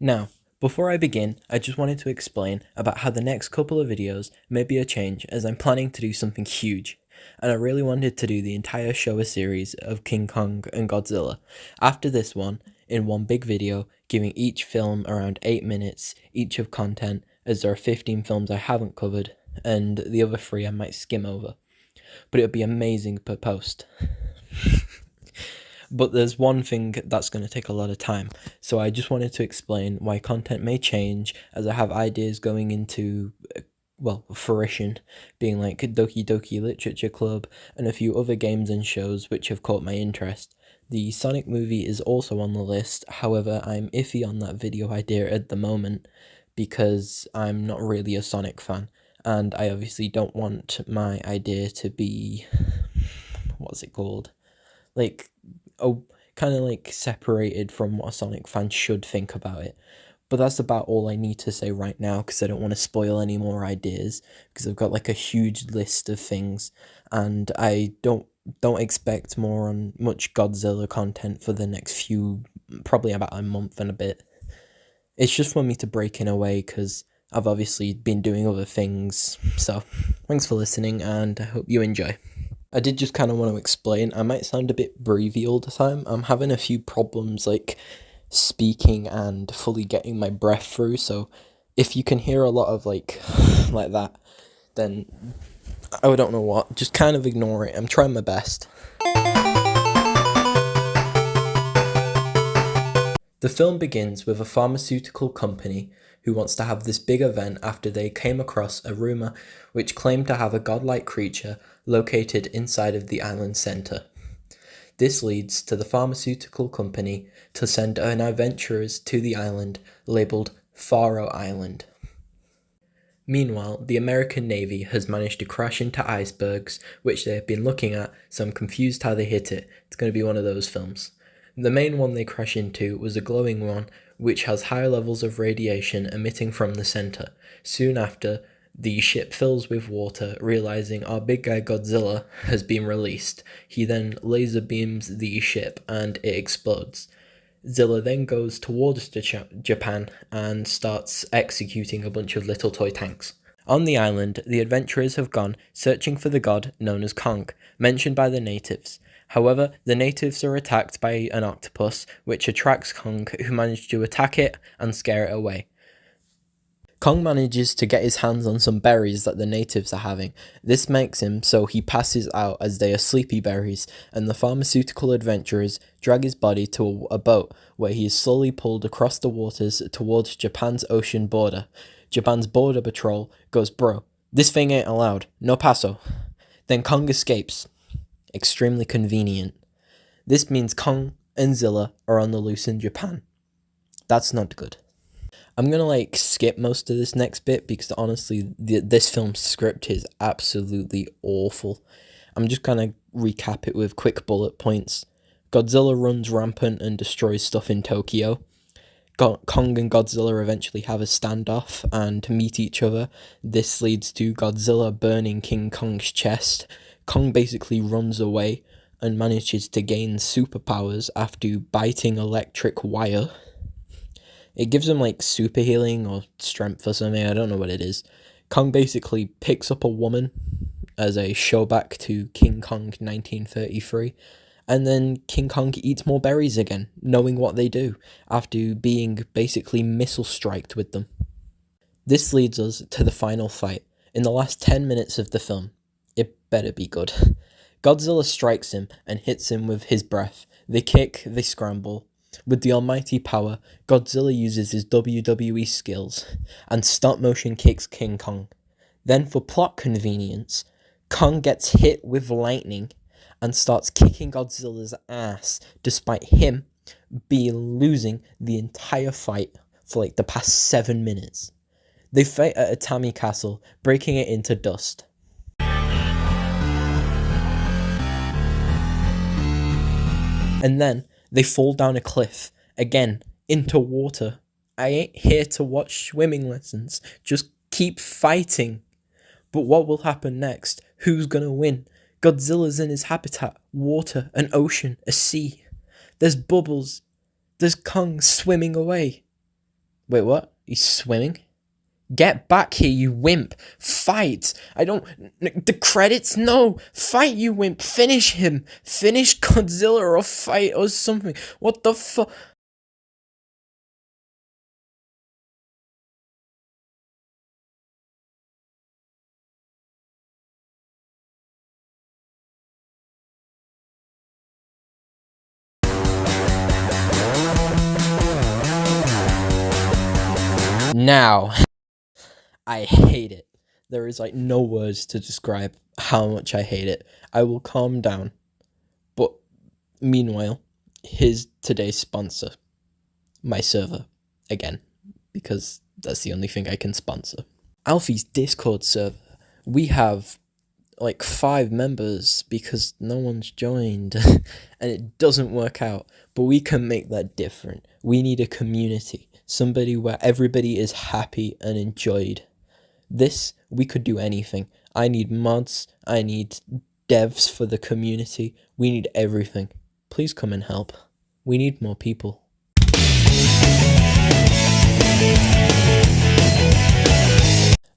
Now, before I begin, I just wanted to explain about how the next couple of videos may be a change as I'm planning to do something huge, and I really wanted to do the entire Showa series of Kingkong and Godzilla after this one in one big video, giving each film around 8 minutes each of content, as there are 15 films I haven't covered and the other 3 I might skim over, but it would be amazing per post. But there's one thing that's going to take a lot of time, so I just wanted to explain why content may change as I have ideas going into, fruition, being like Doki Doki Literature Club and a few other games and shows which have caught my interest. The Sonic movie is also on the list, however I'm iffy on that video idea at the moment because I'm not really a Sonic fan, and I obviously don't want my idea to be, what's it called, kind of like separated from what a Sonic fan should think about it. But that's about all I need to say right now, because I don't want to spoil any more ideas, because I've got like a huge list of things, and I don't expect more on much Godzilla content for the next few, probably about a month and a bit. It's just for me to break in a way, because I've obviously been doing other things. So thanks for listening, and I hope you enjoy. I did just kind of want to explain, I might sound a bit breathy all the time. I'm having a few problems like speaking and fully getting my breath through, so if you can hear a lot of like that, then I don't know what, just kind of ignore it. I'm trying my best. The film begins with a pharmaceutical company who wants to have this big event after they came across a rumor which claimed to have a godlike creature located inside of the island center. This leads to the pharmaceutical company to send an adventurers to the island labeled Faro Island. Meanwhile, the American Navy has managed to crash into icebergs, which they have been looking at, so I'm confused how they hit it. It's going to be one of those films. The main one they crash into was a glowing one, which has higher levels of radiation emitting from the center. Soon after, the ship fills with water, realizing our big guy Godzilla has been released. He then laser beams the ship and it explodes. Zilla then goes towards Japan and starts executing a bunch of little toy tanks. On the island, the adventurers have gone searching for the god known as Kong, mentioned by the natives. However, the natives are attacked by an octopus, which attracts Kong, who manages to attack it and scare it away. Kong manages to get his hands on some berries that the natives are having. This makes him so he passes out as they are sleepy berries, and the pharmaceutical adventurers drag his body to a boat where he is slowly pulled across the waters towards Japan's ocean border. Japan's border patrol goes, "Bro, this thing ain't allowed, no paso." Then Kong escapes. Extremely convenient. This means Kong and Zilla are on the loose in Japan. That's not good. I'm gonna skip most of this next bit because honestly this film's script is absolutely awful. I'm just gonna recap it with quick bullet points. Godzilla runs rampant and destroys stuff in Tokyo. Kong and Godzilla eventually have a standoff and meet each other. This leads to Godzilla burning King Kong's chest. Kong basically runs away and manages to gain superpowers after biting electric wire. It gives him super healing or strength or something, I don't know what it is. Kong basically picks up a woman as a showback to King Kong 1933, and then King Kong eats more berries again, knowing what they do, after being basically missile striked with them. This leads us to the final fight, in the last 10 minutes of the film. It better be good. Godzilla strikes him and hits him with his breath. They kick, they scramble. With the almighty power, Godzilla uses his WWE skills and stop-motion kicks King Kong. Then, for plot convenience, Kong gets hit with lightning and starts kicking Godzilla's ass, despite him losing the entire fight for the past 7 minutes. They fight at a Tami castle, breaking it into dust. And then they fall down a cliff, again, into water. I ain't here to watch swimming lessons, just keep fighting. But what will happen next? Who's gonna win? Godzilla's in his habitat, water, an ocean, a sea. There's bubbles. There's Kong swimming away. Wait, what? He's swimming? Get back here, you wimp! Fight! I don't. The credits? No! Fight, you wimp! Finish him! Finish Godzilla or fight or something! What the fuck? Now, I hate it. There is like no words to describe how much I hate it. I will calm down. But meanwhile, here's today's sponsor, my server, again, because that's the only thing I can sponsor. Alfie's Discord server. We have like 5 members because no one's joined and it doesn't work out, but we can make that different. We need a community, somebody where everybody is happy and enjoyed. This, we could do anything. I need mods, I need devs for the community, we need everything. Please come and help. We need more people.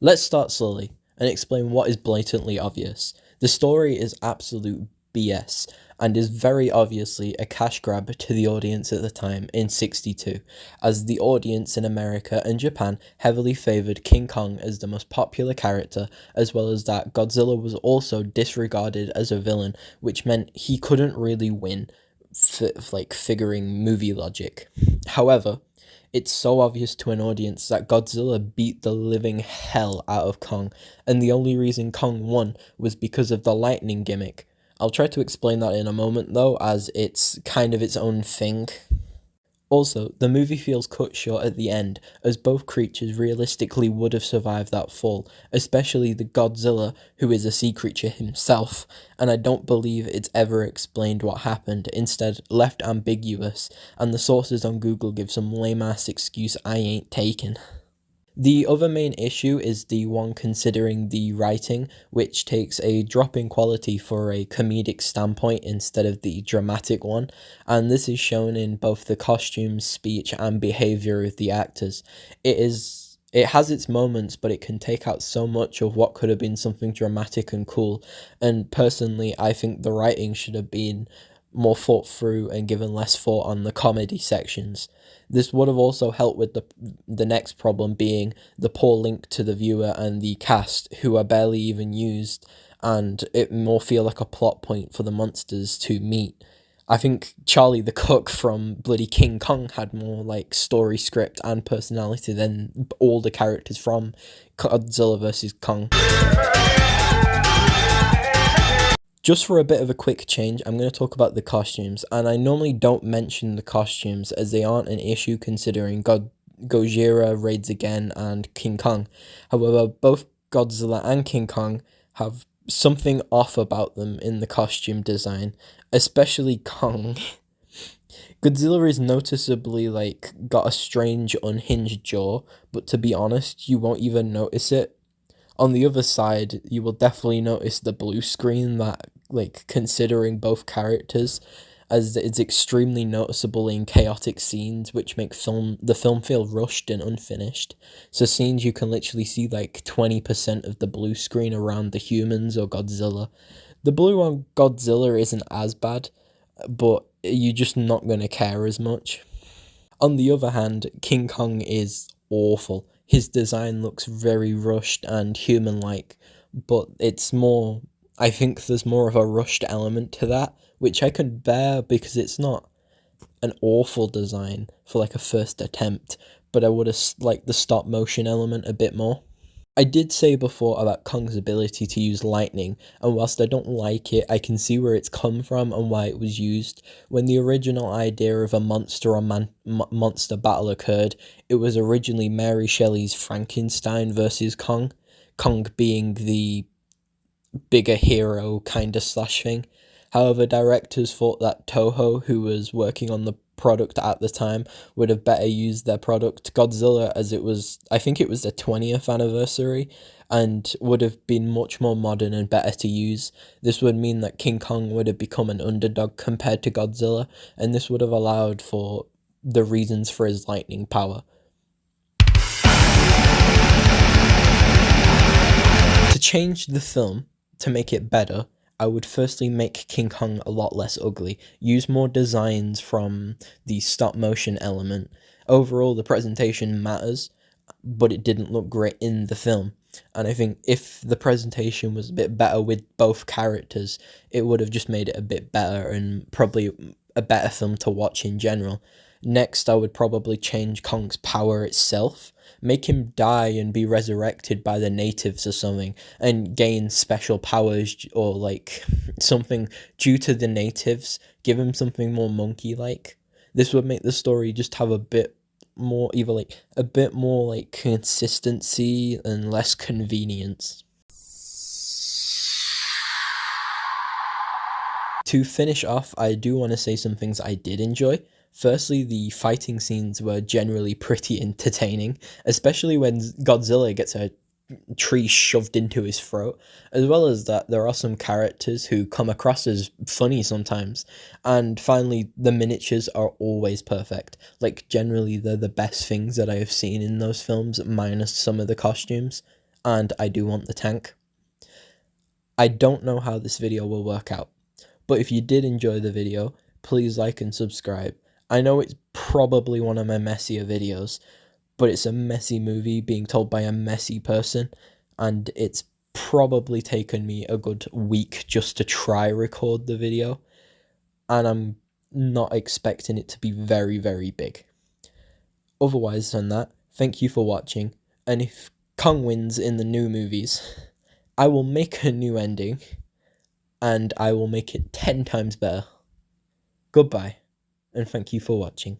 Let's start slowly and explain what is blatantly obvious. The story is absolute BS and is very obviously a cash grab to the audience at the time in '62, as the audience in America and Japan heavily favoured King Kong as the most popular character, as well as that Godzilla was also disregarded as a villain, which meant he couldn't really win, figuring movie logic. However, it's so obvious to an audience that Godzilla beat the living hell out of Kong, and the only reason Kong won was because of the lightning gimmick. I'll try to explain that in a moment though, as it's kind of its own thing. Also, the movie feels cut short at the end, as both creatures realistically would have survived that fall, especially the Godzilla, who is a sea creature himself, and I don't believe it's ever explained what happened, instead left ambiguous, and the sources on Google give some lame-ass excuse I ain't taking. The other main issue is the one considering the writing, which takes a drop in quality for a comedic standpoint instead of the dramatic one, and this is shown in both the costumes, speech, and behaviour of the actors. It has its moments, but it can take out so much of what could have been something dramatic and cool, and personally, I think the writing should have been more thought through and given less thought on the comedy sections. This would have also helped with the next problem being the poor link to the viewer and the cast, who are barely even used, and it more feel like a plot point for the monsters to meet. I think Charlie the Cook from bloody King Kong had more like story script and personality than all the characters from Godzilla vs. Kong. Just for a bit of a quick change, I'm going to talk about the costumes, and I normally don't mention the costumes as they aren't an issue considering Gojira raids again and King Kong. However, both Godzilla and King Kong have something off about them in the costume design, especially Kong. Godzilla is noticeably got a strange unhinged jaw, but to be honest, you won't even notice it. On the other side, you will definitely notice the blue screen that, considering both characters, as it's extremely noticeable in chaotic scenes, which make the film feel rushed and unfinished. So scenes you can literally see 20% of the blue screen around the humans or Godzilla. The blue on Godzilla isn't as bad, but you're just not going to care as much. On the other hand, King Kong is awful. His design looks very rushed and human-like, but I think there's more of a rushed element to that, which I can bear because it's not an awful design for a first attempt, but I would have liked the stop motion element a bit more. I did say before about Kong's ability to use lightning, and whilst I don't like it, I can see where it's come from and why it was used. When the original idea of a monster on monster battle occurred, it was originally Mary Shelley's Frankenstein versus Kong, Kong being the bigger hero kind of slash thing. However, directors thought that Toho, who was working on the product at the time, would have better used their product Godzilla, as I think it was the 20th anniversary, and would have been much more modern and better to use. This would mean that King Kong would have become an underdog compared to Godzilla, and this would have allowed for the reasons for his lightning power. change the film, to make it better, I would firstly make King Kong a lot less ugly, use more designs from the stop motion element. Overall, the presentation matters, but it didn't look great in the film. And I think if the presentation was a bit better with both characters, it would have just made it a bit better and probably a better film to watch in general. Next, I would probably change Kong's power itself, make him die and be resurrected by the natives or something, and gain special powers or like something due to the natives, give him something more monkey-like. This would make the story just have a bit more, either like a bit more like consistency and less convenience. To finish off, I do want to say some things I did enjoy. Firstly, the fighting scenes were generally pretty entertaining, especially when Godzilla gets a tree shoved into his throat. As well as that, there are some characters who come across as funny sometimes. And finally, the miniatures are always perfect. Like, generally, they're the best things that I have seen in those films, minus some of the costumes. And I do want the tank. I don't know how this video will work out, but if you did enjoy the video, please like and subscribe. I know it's probably one of my messier videos, but it's a messy movie being told by a messy person, and it's probably taken me a good week just to try record the video, and I'm not expecting it to be very, very big. Otherwise than that, thank you for watching, and if Kong wins in the new movies, I will make a new ending, and I will make it 10 times better. Goodbye, and thank you for watching.